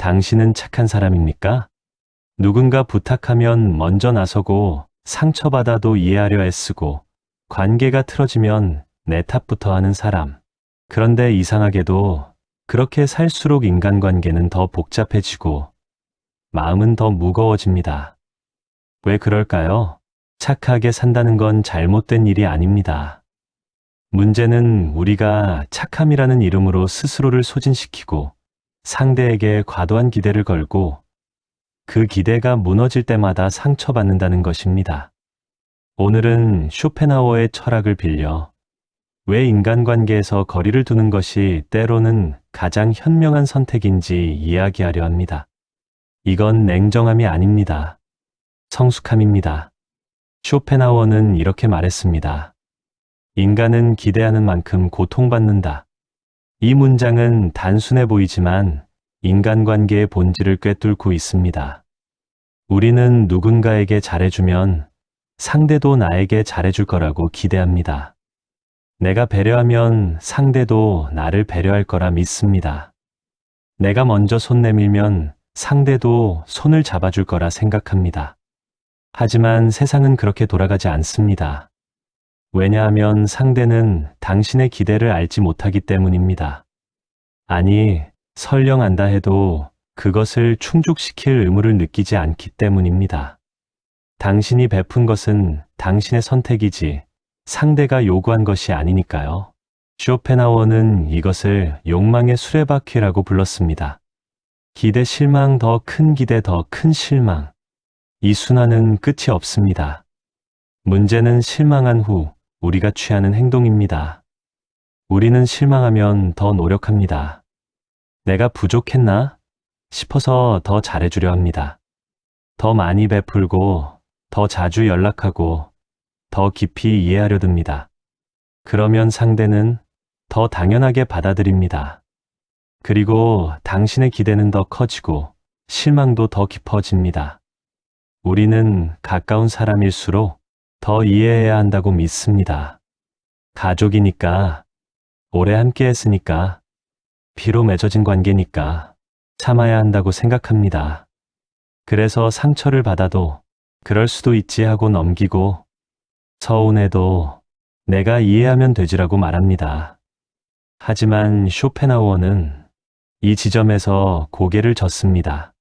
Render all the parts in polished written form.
당신은 착한 사람입니까? 누군가 부탁하면 먼저 나서고 상처받아도 이해하려 애쓰고 관계가 틀어지면 내 탓부터 하는 사람. 그런데 이상하게도 그렇게 살수록 인간관계는 더 복잡해지고 마음은 더 무거워집니다. 왜 그럴까요? 착하게 산다는 건 잘못된 일이 아닙니다. 문제는 우리가 착함이라는 이름으로 스스로를 소진시키고 상대에게 과도한 기대를 걸고 그 기대가 무너질 때마다 상처받는다는 것입니다. 오늘은 쇼펜하우어의 철학을 빌려 왜 인간관계에서 거리를 두는 것이 때로는 가장 현명한 선택인지 이야기하려 합니다. 이건 냉정함이 아닙니다. 성숙함입니다. 쇼펜하우어는 이렇게 말했습니다. 인간은 기대하는 만큼 고통받는다. 이 문장은 단순해 보이지만 인간관계의 본질을 꿰뚫고 있습니다. 우리는 누군가에게 잘해주면 상대도 나에게 잘해줄 거라고 기대합니다. 내가 배려하면 상대도 나를 배려할 거라 믿습니다. 내가 먼저 손 내밀면 상대도 손을 잡아줄 거라 생각합니다. 하지만 세상은 그렇게 돌아가지 않습니다. 왜냐하면 상대는 당신의 기대를 알지 못하기 때문입니다. 아니, 설령 안다 해도 그것을 충족시킬 의무를 느끼지 않기 때문입니다. 당신이 베푼 것은 당신의 선택이지 상대가 요구한 것이 아니니까요. 쇼펜하우어는 이것을 욕망의 수레바퀴라고 불렀습니다. 기대 실망 더 큰 기대 더 큰 실망. 이 순환은 끝이 없습니다. 문제는 실망한 후 우리가 취하는 행동입니다. 우리는 실망하면 더 노력합니다. 내가 부족했나 싶어서 더 잘해주려 합니다. 더 많이 베풀고 더 자주 연락하고 더 깊이 이해하려 듭니다. 그러면 상대는 더 당연하게 받아들입니다. 그리고 당신의 기대는 더 커지고 실망도 더 깊어집니다. 우리는 가까운 사람일수록 더 이해해야 한다고 믿습니다. 가족이니까, 오래 함께 했으니까, 피로 맺어진 관계니까 참아야 한다고 생각합니다. 그래서 상처를 받아도 그럴 수도 있지 하고 넘기고 서운해도 내가 이해하면 되지라고 말합니다. 하지만 쇼펜하우어는 이 지점에서 고개를 젓습니다.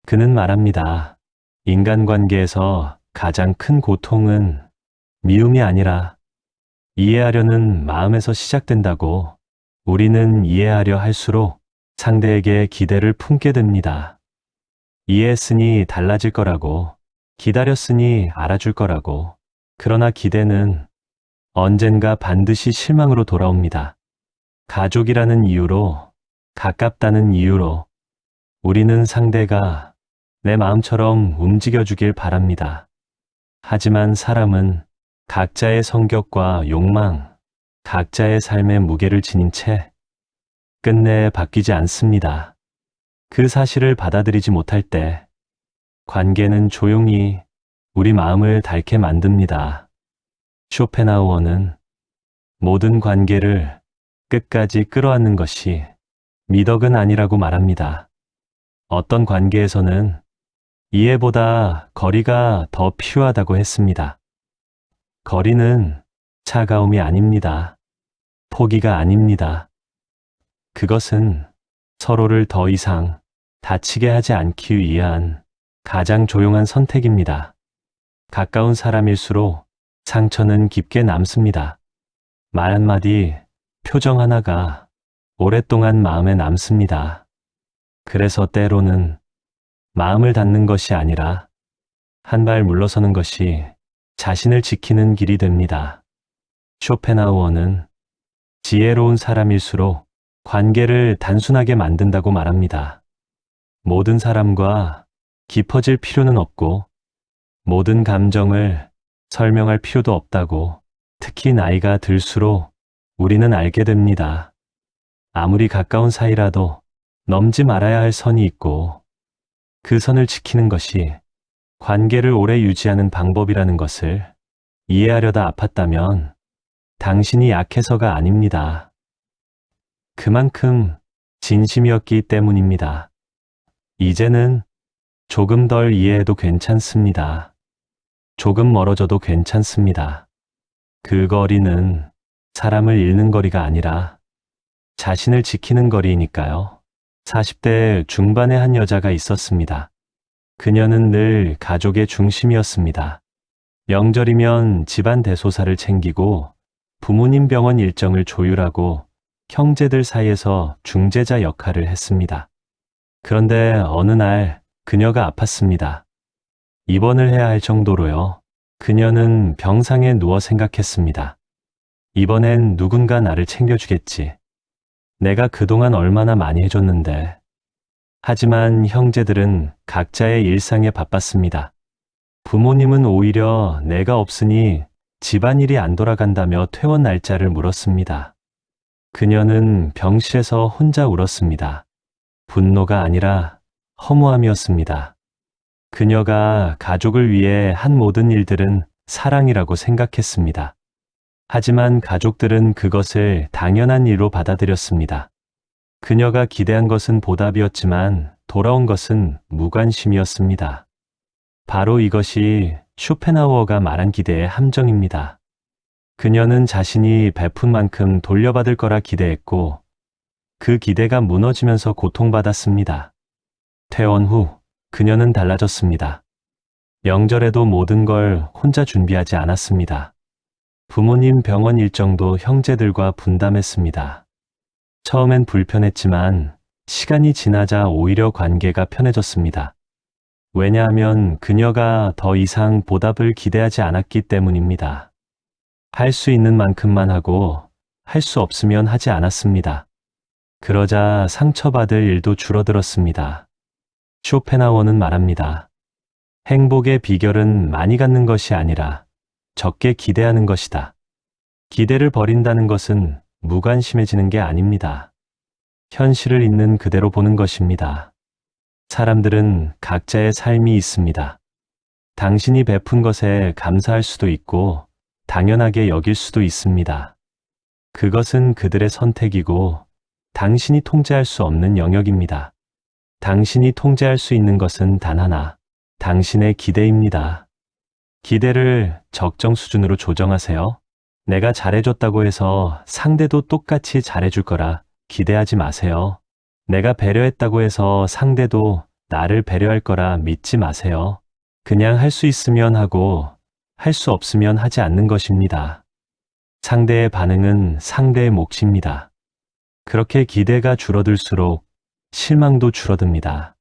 그는 말합니다. 인간관계에서 가장 큰 고통은 미움이 아니라 이해하려는 마음에서 시작된다고. 우리는 이해하려 할수록 상대에게 기대를 품게 됩니다. 이해했으니 달라질 거라고, 기다렸으니 알아줄 거라고. 그러나 기대는 언젠가 반드시 실망으로 돌아옵니다. 가족이라는 이유로, 가깝다는 이유로 우리는 상대가 내 마음처럼 움직여주길 바랍니다. 하지만 사람은 각자의 성격과 욕망, 각자의 삶의 무게를 지닌 채 끝내 바뀌지 않습니다. 그 사실을 받아들이지 못할 때 관계는 조용히 우리 마음을 닳게 만듭니다. 쇼펜하우어는 모든 관계를 끝까지 끌어안는 것이 미덕은 아니라고 말합니다. 어떤 관계에서는 이해보다 거리가 더 필요하다고 했습니다. 거리는 차가움이 아닙니다. 포기가 아닙니다. 그것은 서로를 더 이상 다치게 하지 않기 위한 가장 조용한 선택입니다. 가까운 사람일수록 상처는 깊게 남습니다. 말 한마디, 표정 하나가 오랫동안 마음에 남습니다. 그래서 때로는 마음을 닫는 것이 아니라 한 발 물러서는 것이 자신을 지키는 길이 됩니다. 쇼펜하우어는 지혜로운 사람일수록 관계를 단순하게 만든다고 말합니다. 모든 사람과 깊어질 필요는 없고 모든 감정을 설명할 필요도 없다고. 특히 나이가 들수록 우리는 알게 됩니다. 아무리 가까운 사이라도 넘지 말아야 할 선이 있고 그 선을 지키는 것이 관계를 오래 유지하는 방법이라는 것을 이해하려다 아팠다면 당신이 약해서가 아닙니다. 그만큼 진심이었기 때문입니다. 이제는 조금 덜 이해해도 괜찮습니다. 조금 멀어져도 괜찮습니다. 그 거리는 사람을 잃는 거리가 아니라 자신을 지키는 거리이니까요. 40대 중반의 한 여자가 있었습니다. 그녀는 늘 가족의 중심이었습니다. 명절이면 집안 대소사를 챙기고 부모님 병원 일정을 조율하고 형제들 사이에서 중재자 역할을 했습니다. 그런데 어느 날 그녀가 아팠습니다. 입원을 해야 할 정도로요. 그녀는 병상에 누워 생각했습니다. 이번엔 누군가 나를 챙겨주겠지. 내가 그동안 얼마나 많이 해줬는데. 하지만 형제들은 각자의 일상에 바빴습니다. 부모님은 오히려 내가 없으니 집안일이 안 돌아간다며 퇴원 날짜를 물었습니다. 그녀는 병실에서 혼자 울었습니다. 분노가 아니라 허무함이었습니다. 그녀가 가족을 위해 한 모든 일들은 사랑이라고 생각했습니다. 하지만 가족들은 그것을 당연한 일로 받아들였습니다. 그녀가 기대한 것은 보답이었지만 돌아온 것은 무관심이었습니다. 바로 이것이 쇼펜하우어가 말한 기대의 함정입니다. 그녀는 자신이 베푼 만큼 돌려받을 거라 기대했고 그 기대가 무너지면서 고통받았습니다. 퇴원 후 그녀는 달라졌습니다. 명절에도 모든 걸 혼자 준비하지 않았습니다. 부모님 병원 일정도 형제들과 분담했습니다. 처음엔 불편했지만 시간이 지나자 오히려 관계가 편해졌습니다. 왜냐하면 그녀가 더 이상 보답을 기대하지 않았기 때문입니다. 할 수 있는 만큼만 하고 할 수 없으면 하지 않았습니다. 그러자 상처받을 일도 줄어들었습니다. 쇼펜하우어는 말합니다. 행복의 비결은 많이 갖는 것이 아니라 적게 기대하는 것이다. 기대를 버린다는 것은 무관심해지는 게 아닙니다. 현실을 있는 그대로 보는 것입니다. 사람들은 각자의 삶이 있습니다. 당신이 베푼 것에 감사할 수도 있고 당연하게 여길 수도 있습니다. 그것은 그들의 선택이고 당신이 통제할 수 없는 영역입니다. 당신이 통제할 수 있는 것은 단 하나, 당신의 기대입니다. 기대를 적정 수준으로 조정하세요. 내가 잘해줬다고 해서 상대도 똑같이 잘해줄 거라 기대하지 마세요. 내가 배려했다고 해서 상대도 나를 배려할 거라 믿지 마세요. 그냥 할 수 있으면 하고 할 수 없으면 하지 않는 것입니다. 상대의 반응은 상대의 몫입니다. 그렇게 기대가 줄어들수록 실망도 줄어듭니다.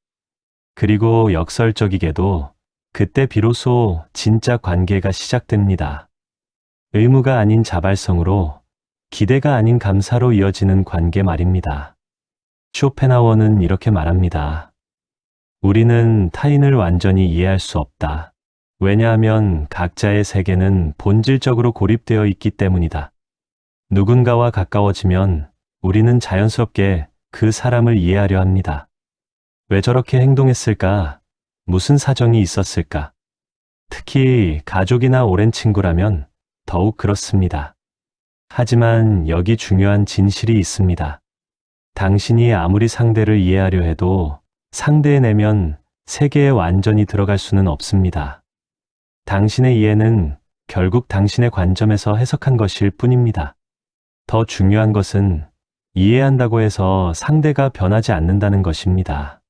그리고 역설적이게도 그때 비로소 진짜 관계가 시작됩니다. 의무가 아닌 자발성으로, 기대가 아닌 감사로 이어지는 관계 말입니다. 쇼펜하우어는 이렇게 말합니다. 우리는 타인을 완전히 이해할 수 없다. 왜냐하면 각자의 세계는 본질적으로 고립되어 있기 때문이다. 누군가와 가까워지면 우리는 자연스럽게 그 사람을 이해하려 합니다. 왜 저렇게 행동했을까? 무슨 사정이 있었을까? 특히 가족이나 오랜 친구라면 더욱 그렇습니다. 하지만 여기 중요한 진실이 있습니다. 당신이 아무리 상대를 이해하려 해도 상대의 내면 세계에 완전히 들어갈 수는 없습니다. 당신의 이해는 결국 당신의 관점에서 해석한 것일 뿐입니다. 더 중요한 것은 이해한다고 해서 상대가 변하지 않는다는 것입니다.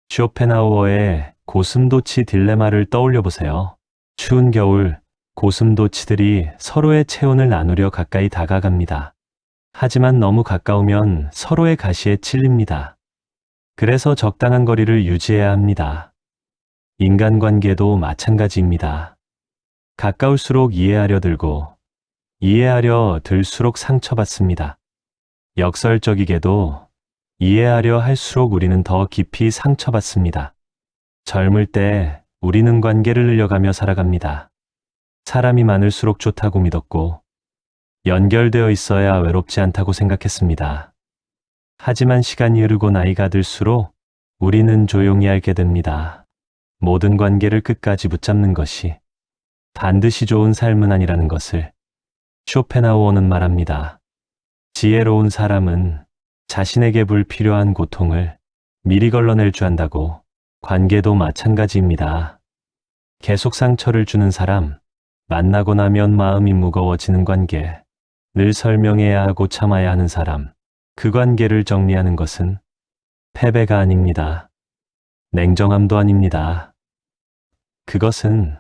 쇼펜하우어의 고슴도치 딜레마를 떠올려 보세요. 추운 겨울, 고슴도치들이 서로의 체온을 나누려 가까이 다가갑니다. 하지만 너무 가까우면 서로의 가시에 찔립니다. 그래서 적당한 거리를 유지해야 합니다. 인간관계도 마찬가지입니다. 가까울수록 이해하려 들고 이해하려 들수록 상처받습니다. 역설적이게도 이해하려 할수록 우리는 더 깊이 상처받습니다. 젊을 때 우리는 관계를 늘려가며 살아갑니다. 사람이 많을수록 좋다고 믿었고 연결되어 있어야 외롭지 않다고 생각했습니다. 하지만 시간이 흐르고 나이가 들수록 우리는 조용히 알게 됩니다. 모든 관계를 끝까지 붙잡는 것이 반드시 좋은 삶은 아니라는 것을. 쇼펜하우어는 말합니다. 지혜로운 사람은 자신에게 불필요한 고통을 미리 걸러낼 줄 안다고. 관계도 마찬가지입니다. 계속 상처를 주는 사람, 만나고 나면 마음이 무거워지는 관계, 늘 설명해야 하고 참아야 하는 사람, 그 관계를 정리하는 것은 패배가 아닙니다. 냉정함도 아닙니다. 그것은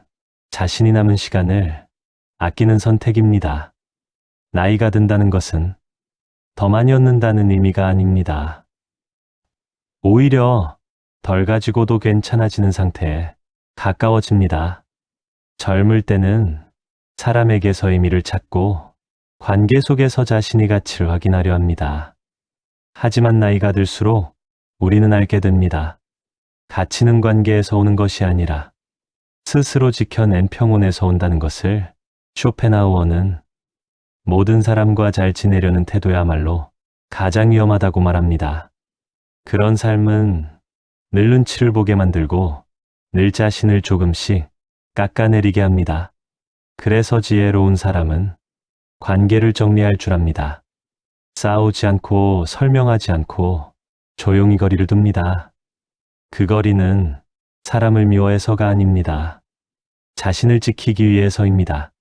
자신이 남은 시간을 아끼는 선택입니다. 나이가 든다는 것은 더 많이 얻는다는 의미가 아닙니다. 오히려 덜 가지고도 괜찮아지는 상태에 가까워집니다. 젊을 때는 사람에게서 의미를 찾고 관계 속에서 자신의 가치를 확인하려 합니다. 하지만 나이가 들수록 우리는 알게 됩니다. 가치는 관계에서 오는 것이 아니라 스스로 지켜낸 평온에서 온다는 것을. 쇼펜하우어는 모든 사람과 잘 지내려는 태도야말로 가장 위험하다고 말합니다. 그런 삶은 늘 눈치를 보게 만들고 늘 자신을 조금씩 깎아내리게 합니다. 그래서 지혜로운 사람은 관계를 정리할 줄 압니다. 싸우지 않고 설명하지 않고 조용히 거리를 둡니다. 그 거리는 사람을 미워해서가 아닙니다. 자신을 지키기 위해서입니다.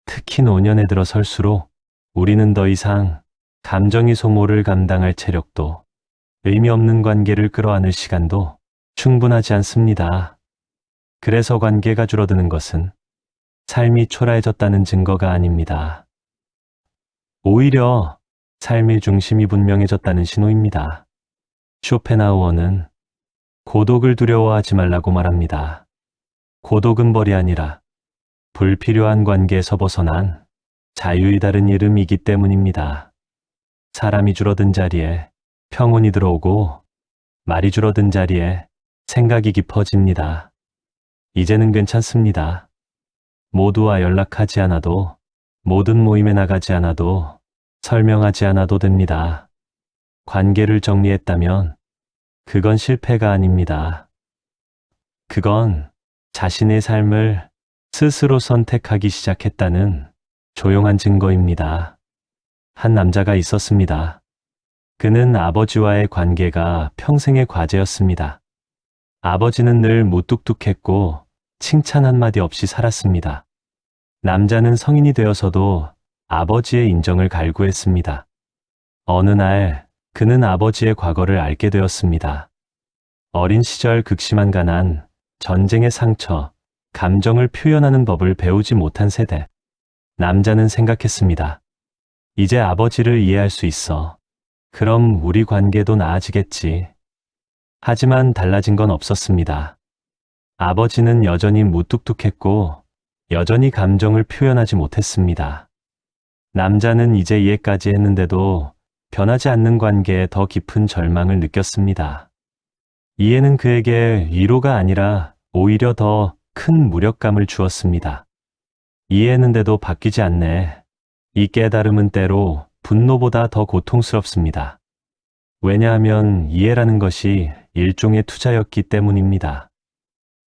특히 노년에 들어설수록 우리는 더 이상 감정의 소모를 감당할 체력도 의미 없는 관계를 끌어안을 시간도 충분하지 않습니다. 그래서 관계가 줄어드는 것은 삶이 초라해졌다는 증거가 아닙니다. 오히려 삶의 중심이 분명해졌다는 신호입니다. 쇼펜하우어는 고독을 두려워하지 말라고 말합니다. 고독은 벌이 아니라 불필요한 관계에서 벗어난 자유의 다른 이름이기 때문입니다. 사람이 줄어든 자리에 평온이 들어오고 말이 줄어든 자리에 생각이 깊어집니다. 이제는 괜찮습니다. 모두와 연락하지 않아도, 모든 모임에 나가지 않아도, 설명하지 않아도 됩니다. 관계를 정리했다면 그건 실패가 아닙니다. 그건 자신의 삶을 스스로 선택하기 시작했다는 조용한 증거입니다. 한 남자가 있었습니다. 그는 아버지와의 관계가 평생의 과제였습니다. 아버지는 늘 무뚝뚝했고 칭찬 한마디 없이 살았습니다. 남자는 성인이 되어서도 아버지의 인정을 갈구했습니다. 어느 날 그는 아버지의 과거를 알게 되었습니다. 어린 시절 극심한 가난, 전쟁의 상처, 감정을 표현하는 법을 배우지 못한 세대. 남자는 생각했습니다. 이제 아버지를 이해할 수 있어. 그럼 우리 관계도 나아지겠지. 하지만 달라진 건 없었습니다. 아버지는 여전히 무뚝뚝했고 여전히 감정을 표현하지 못했습니다. 남자는 이제 이해까지 했는데도 변하지 않는 관계에 더 깊은 절망을 느꼈습니다. 이해는 그에게 위로가 아니라 오히려 더 큰 무력감을 주었습니다. 이해했는데도 바뀌지 않네. 이 깨달음은 때로 분노보다 더 고통스럽습니다. 왜냐하면 이해라는 것이 일종의 투자였기 때문입니다.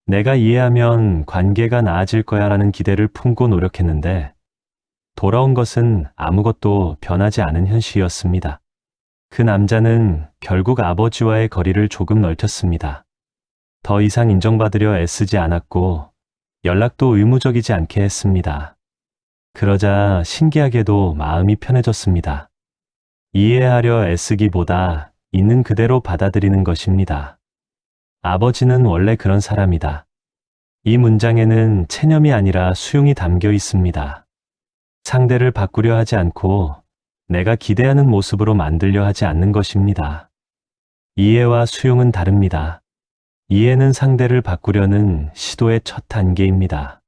내가 이해하면 관계가 나아질 거야 라는 기대를 품고 노력했는데 돌아온 것은 아무것도 변하지 않은 현실이었습니다. 그 남자는 결국 아버지와의 거리를 조금 넓혔습니다. 더 이상 인정받으려 애쓰지 않았고 연락도 의무적이지 않게 했습니다. 그러자 신기하게도 마음이 편해졌습니다. 이해하려 애쓰기보다 있는 그대로 받아들이는 것입니다. 아버지는 원래 그런 사람이다. 이 문장에는 체념이 아니라 수용이 담겨 있습니다. 상대를 바꾸려 하지 않고 내가 기대하는 모습으로 만들려 하지 않는 것입니다. 이해와 수용은 다릅니다. 이해는 상대를 바꾸려는 시도의 첫 단계입니다.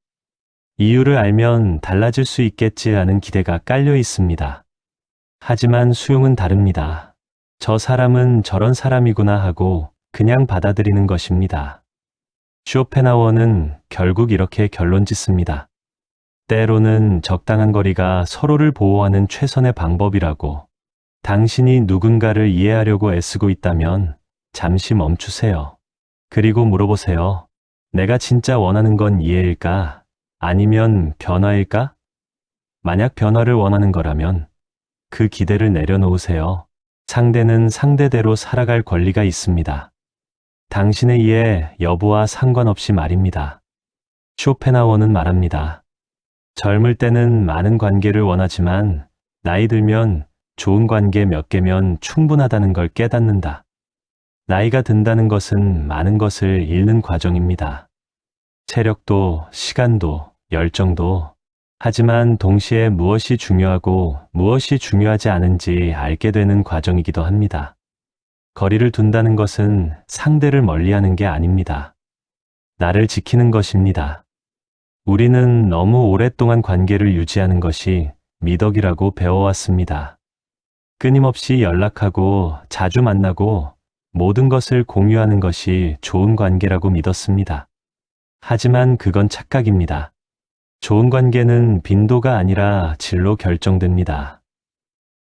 이유를 알면 달라질 수 있겠지라는 기대가 깔려 있습니다. 하지만 수용은 다릅니다. 저 사람은 저런 사람이구나 하고 그냥 받아들이는 것입니다. 쇼펜하우어는 결국 이렇게 결론 짓습니다. 때로는 적당한 거리가 서로를 보호하는 최선의 방법이라고. 당신이 누군가를 이해하려고 애쓰고 있다면 잠시 멈추세요. 그리고 물어보세요. 내가 진짜 원하는 건 이해일까? 아니면 변화일까? 만약 변화를 원하는 거라면 그 기대를 내려놓으세요. 상대는 상대대로 살아갈 권리가 있습니다. 당신의 이해 여부와 상관없이 말입니다. 쇼펜하우어는 말합니다. 젊을 때는 많은 관계를 원하지만 나이 들면 좋은 관계 몇 개면 충분하다는 걸 깨닫는다. 나이가 든다는 것은 많은 것을 잃는 과정입니다. 체력도, 시간도, 열정도. 하지만 동시에 무엇이 중요하고 무엇이 중요하지 않은지 알게 되는 과정이기도 합니다. 거리를 둔다는 것은 상대를 멀리하는 게 아닙니다. 나를 지키는 것입니다. 우리는 너무 오랫동안 관계를 유지하는 것이 미덕이라고 배워왔습니다. 끊임없이 연락하고 자주 만나고 모든 것을 공유하는 것이 좋은 관계라고 믿었습니다. 하지만 그건 착각입니다. 좋은 관계는 빈도가 아니라 질로 결정됩니다.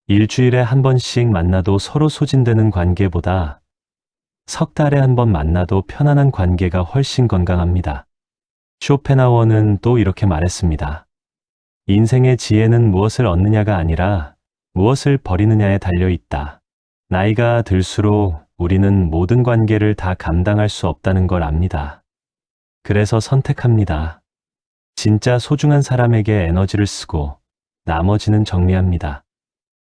일주일에 한 번씩 만나도 서로 소진되는 관계보다 석 달에 한 번 만나도 편안한 관계가 훨씬 건강합니다. 쇼펜하우어는 또 이렇게 말했습니다. 인생의 지혜는 무엇을 얻느냐가 아니라 무엇을 버리느냐에 달려 있다. 나이가 들수록 우리는 모든 관계를 다 감당할 수 없다는 걸 압니다. 그래서 선택합니다. 진짜 소중한 사람에게 에너지를 쓰고 나머지는 정리합니다.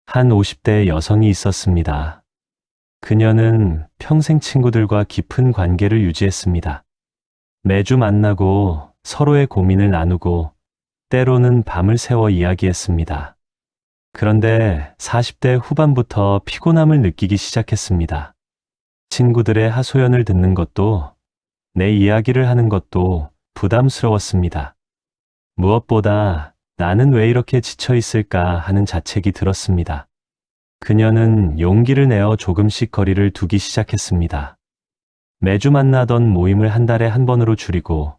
한 50대 여성이 있었습니다. 그녀는 평생 친구들과 깊은 관계를 유지했습니다. 매주 만나고 서로의 고민을 나누고 때로는 밤을 새워 이야기했습니다. 그런데 40대 후반부터 피곤함을 느끼기 시작했습니다. 친구들의 하소연을 듣는 것도 내 이야기를 하는 것도 부담스러웠습니다. 무엇보다 나는 왜 이렇게 지쳐 있을까 하는 자책이 들었습니다. 그녀는 용기를 내어 조금씩 거리를 두기 시작했습니다. 매주 만나던 모임을 한 달에 한 번으로 줄이고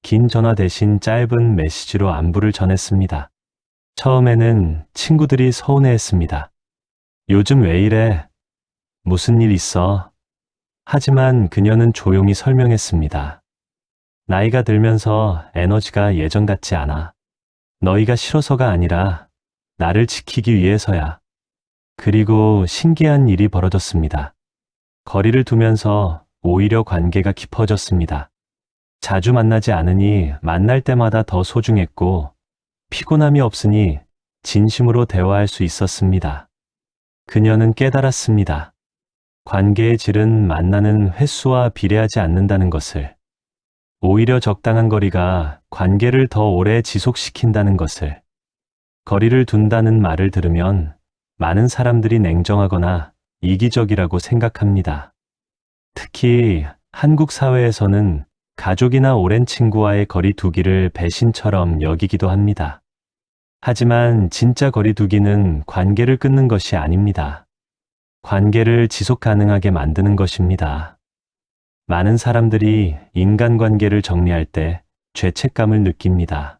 긴 전화 대신 짧은 메시지로 안부를 전했습니다. 처음에는 친구들이 서운해했습니다. 요즘 왜 이래? 무슨 일 있어? 하지만 그녀는 조용히 설명했습니다. 나이가 들면서 에너지가 예전 같지 않아. 너희가 싫어서가 아니라 나를 지키기 위해서야. 그리고 신기한 일이 벌어졌습니다. 거리를 두면서 오히려 관계가 깊어졌습니다. 자주 만나지 않으니 만날 때마다 더 소중했고 피곤함이 없으니 진심으로 대화할 수 있었습니다. 그녀는 깨달았습니다. 관계의 질은 만나는 횟수와 비례하지 않는다는 것을. 오히려 적당한 거리가 관계를 더 오래 지속시킨다는 것을. 거리를 둔다는 말을 들으면 많은 사람들이 냉정하거나 이기적이라고 생각합니다. 특히 한국 사회에서는 가족이나 오랜 친구와의 거리 두기를 배신처럼 여기기도 합니다. 하지만 진짜 거리 두기는 관계를 끊는 것이 아닙니다. 관계를 지속 가능하게 만드는 것입니다. 많은 사람들이 인간관계를 정리할 때 죄책감을 느낍니다.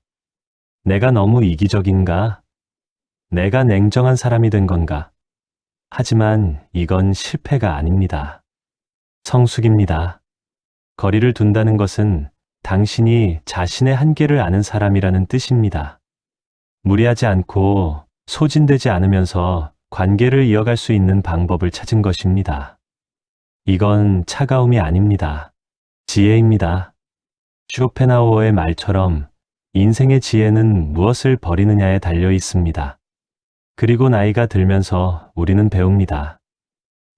내가 너무 이기적인가? 내가 냉정한 사람이 된 건가? 하지만 이건 실패가 아닙니다. 성숙입니다. 거리를 둔다는 것은 당신이 자신의 한계를 아는 사람이라는 뜻입니다. 무리하지 않고 소진되지 않으면서 관계를 이어갈 수 있는 방법을 찾은 것입니다. 이건 차가움이 아닙니다. 지혜입니다. 쇼펜하우어의 말처럼 인생의 지혜는 무엇을 버리느냐에 달려 있습니다. 그리고 나이가 들면서 우리는 배웁니다.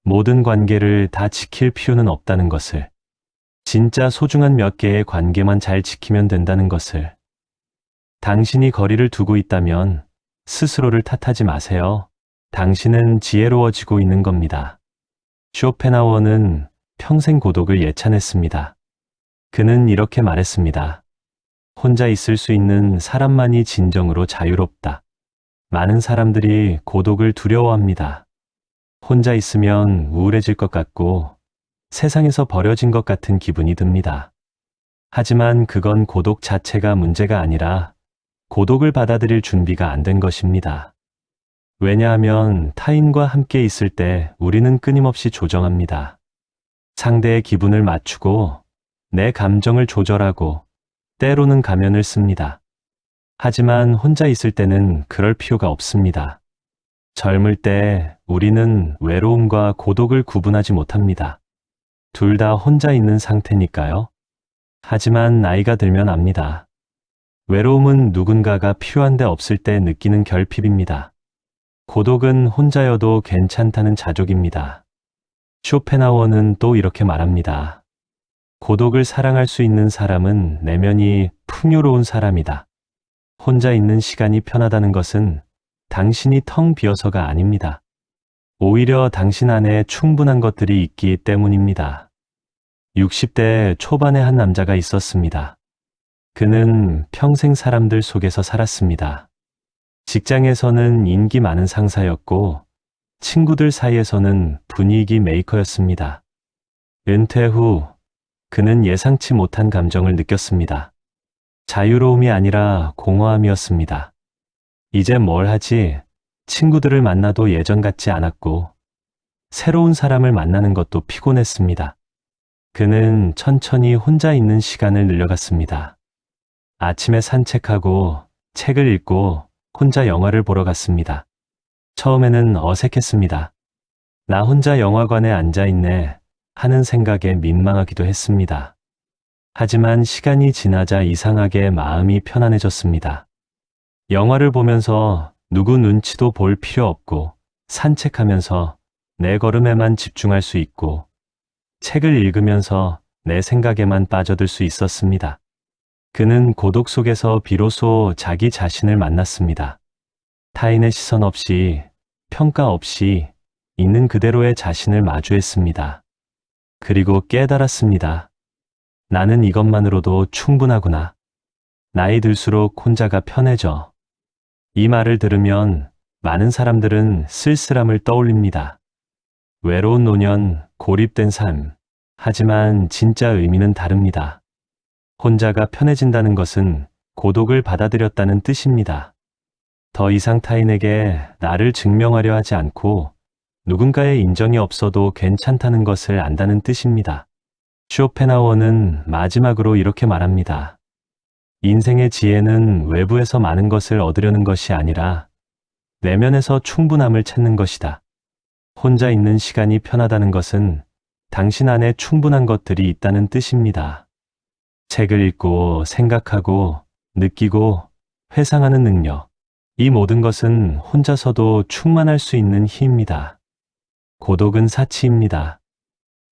모든 관계를 다 지킬 필요는 없다는 것을. 진짜 소중한 몇 개의 관계만 잘 지키면 된다는 것을. 당신이 거리를 두고 있다면 스스로를 탓하지 마세요. 당신은 지혜로워지고 있는 겁니다. 쇼펜하우어는 평생 고독을 예찬했습니다. 그는 이렇게 말했습니다. 혼자 있을 수 있는 사람만이 진정으로 자유롭다. 많은 사람들이 고독을 두려워합니다. 혼자 있으면 우울해질 것 같고 세상에서 버려진 것 같은 기분이 듭니다. 하지만 그건 고독 자체가 문제가 아니라 고독을 받아들일 준비가 안 된 것입니다. 왜냐하면 타인과 함께 있을 때 우리는 끊임없이 조정합니다. 상대의 기분을 맞추고 내 감정을 조절하고 때로는 가면을 씁니다. 하지만 혼자 있을 때는 그럴 필요가 없습니다. 젊을 때 우리는 외로움과 고독을 구분하지 못합니다. 둘 다 혼자 있는 상태니까요. 하지만 나이가 들면 압니다. 외로움은 누군가가 필요한데 없을 때 느끼는 결핍입니다. 고독은 혼자여도 괜찮다는 자족입니다. 쇼펜하우어는 또 이렇게 말합니다. 고독을 사랑할 수 있는 사람은 내면이 풍요로운 사람이다. 혼자 있는 시간이 편하다는 것은 당신이 텅 비어서가 아닙니다. 오히려 당신 안에 충분한 것들이 있기 때문입니다. 60대 초반의 한 남자가 있었습니다. 그는 평생 사람들 속에서 살았습니다. 직장에서는 인기 많은 상사였고 친구들 사이에서는 분위기 메이커였습니다. 은퇴 후 그는 예상치 못한 감정을 느꼈습니다. 자유로움이 아니라 공허함이었습니다. 이제 뭘 하지? 친구들을 만나도 예전 같지 않았고 새로운 사람을 만나는 것도 피곤했습니다. 그는 천천히 혼자 있는 시간을 늘려갔습니다. 아침에 산책하고 책을 읽고 혼자 영화를 보러 갔습니다. 처음에는 어색했습니다. 나 혼자 영화관에 앉아있네 하는 생각에 민망하기도 했습니다. 하지만 시간이 지나자 이상하게 마음이 편안해졌습니다. 영화를 보면서 누구 눈치도 볼 필요 없고 산책하면서 내 걸음에만 집중할 수 있고 책을 읽으면서 내 생각에만 빠져들 수 있었습니다. 그는 고독 속에서 비로소 자기 자신을 만났습니다. 타인의 시선 없이, 평가 없이 있는 그대로의 자신을 마주했습니다. 그리고 깨달았습니다. 나는 이것만으로도 충분하구나. 나이 들수록 혼자가 편해져. 이 말을 들으면 많은 사람들은 쓸쓸함을 떠올립니다. 외로운 노년, 고립된 삶. 하지만 진짜 의미는 다릅니다. 혼자가 편해진다는 것은 고독을 받아들였다는 뜻입니다. 더 이상 타인에게 나를 증명하려 하지 않고 누군가의 인정이 없어도 괜찮다는 것을 안다는 뜻입니다. 쇼펜하우어는 마지막으로 이렇게 말합니다. 인생의 지혜는 외부에서 많은 것을 얻으려는 것이 아니라 내면에서 충분함을 찾는 것이다. 혼자 있는 시간이 편하다는 것은 당신 안에 충분한 것들이 있다는 뜻입니다. 책을 읽고 생각하고 느끼고 회상하는 능력. 이 모든 것은 혼자서도 충만할 수 있는 힘입니다. 고독은 사치입니다.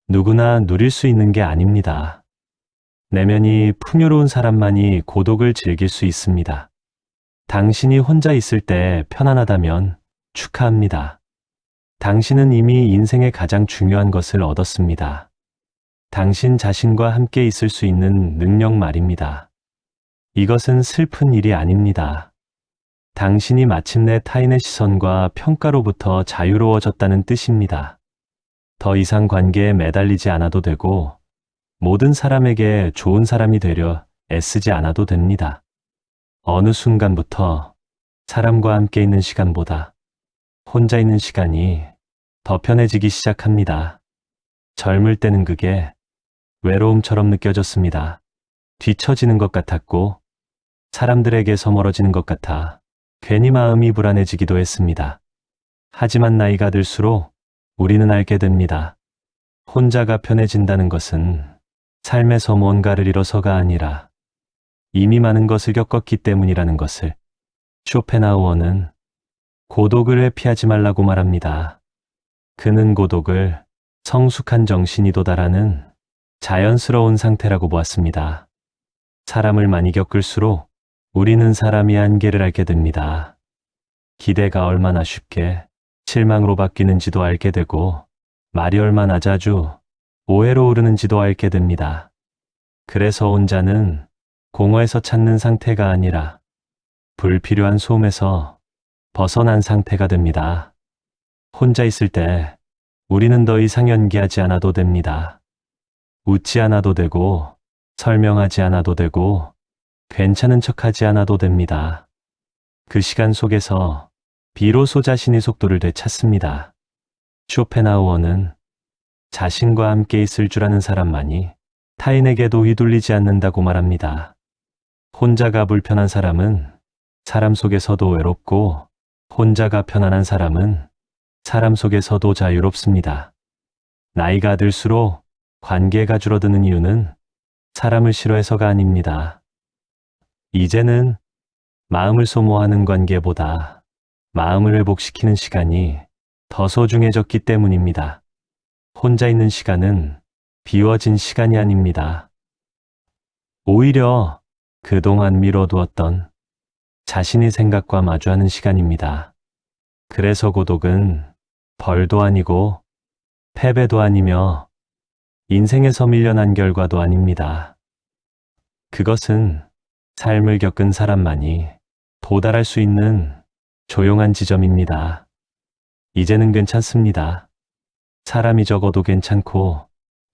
누구나 누릴 수 있는 게 아닙니다. 내면이 풍요로운 사람만이 고독을 즐길 수 있습니다. 당신이 혼자 있을 때 편안하다면 축하합니다. 당신은 이미 인생의 가장 중요한 것을 얻었습니다. 당신 자신과 함께 있을 수 있는 능력 말입니다. 이것은 슬픈 일이 아닙니다. 당신이 마침내 타인의 시선과 평가로부터 자유로워졌다는 뜻입니다. 더 이상 관계에 매달리지 않아도 되고 모든 사람에게 좋은 사람이 되려 애쓰지 않아도 됩니다. 어느 순간부터 사람과 함께 있는 시간보다 혼자 있는 시간이 더 편해지기 시작합니다. 젊을 때는 그게 외로움처럼 느껴졌습니다. 뒤처지는 것 같았고 사람들에게서 멀어지는 것 같아 괜히 마음이 불안해지기도 했습니다. 하지만 나이가 들수록 우리는 알게 됩니다. 혼자가 편해진다는 것은 삶에서 뭔가를 잃어서가 아니라 이미 많은 것을 겪었기 때문이라는 것을. 쇼펜하우어는 고독을 회피하지 말라고 말합니다. 그는 고독을 성숙한 정신이 도달하는 자연스러운 상태라고 보았습니다. 사람을 많이 겪을수록 우리는 사람이 한계를 알게 됩니다. 기대가 얼마나 쉽게 실망으로 바뀌는지도 알게 되고 말이 얼마나 자주 오해로 오르는지도 알게 됩니다. 그래서 혼자는 공허에서 찾는 상태가 아니라 불필요한 소음에서 벗어난 상태가 됩니다. 혼자 있을 때 우리는 더 이상 연기하지 않아도 됩니다. 웃지 않아도 되고 설명하지 않아도 되고 괜찮은 척하지 않아도 됩니다. 그 시간 속에서 비로소 자신의 속도를 되찾습니다. 쇼펜하우어는 자신과 함께 있을 줄 아는 사람만이 타인에게도 휘둘리지 않는다고 말합니다. 혼자가 불편한 사람은 사람 속에서도 외롭고 혼자가 편안한 사람은 사람 속에서도 자유롭습니다. 나이가 들수록 관계가 줄어드는 이유는 사람을 싫어해서가 아닙니다. 이제는 마음을 소모하는 관계보다 마음을 회복시키는 시간이 더 소중해졌기 때문입니다. 혼자 있는 시간은 비워진 시간이 아닙니다. 오히려 그동안 미뤄두었던 자신의 생각과 마주하는 시간입니다. 그래서 고독은 벌도 아니고 패배도 아니며 인생에서 밀려난 결과도 아닙니다. 그것은 삶을 겪은 사람만이 도달할 수 있는 조용한 지점입니다. 이제는 괜찮습니다. 사람이 적어도 괜찮고,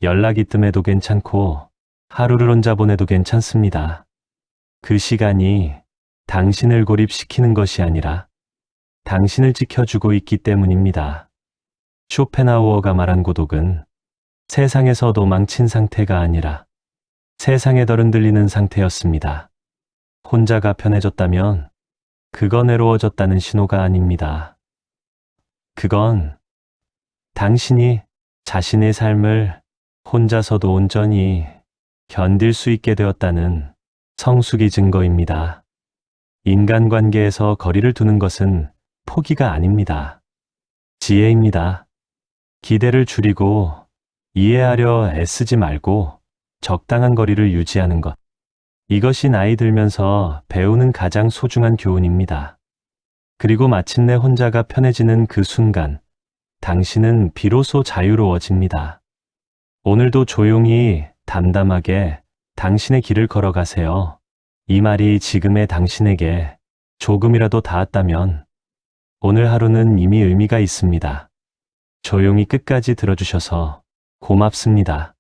연락이 뜸해도 괜찮고, 하루를 혼자 보내도 괜찮습니다. 그 시간이 당신을 고립시키는 것이 아니라 당신을 지켜주고 있기 때문입니다. 쇼펜하우어가 말한 고독은 세상에서 도망친 상태가 아니라 세상에 덜 흔들리는 상태였습니다. 혼자가 편해졌다면 그건 외로워졌다는 신호가 아닙니다. 그건 당신이 자신의 삶을 혼자서도 온전히 견딜 수 있게 되었다는 성숙의 증거입니다. 인간관계에서 거리를 두는 것은 포기가 아닙니다. 지혜입니다. 기대를 줄이고 이해하려 애쓰지 말고 적당한 거리를 유지하는 것. 이것이 나이 들면서 배우는 가장 소중한 교훈입니다. 그리고 마침내 혼자가 편해지는 그 순간, 당신은 비로소 자유로워집니다. 오늘도 조용히, 담담하게 당신의 길을 걸어가세요. 이 말이 지금의 당신에게 조금이라도 닿았다면 오늘 하루는 이미 의미가 있습니다. 조용히 끝까지 들어주셔서 고맙습니다.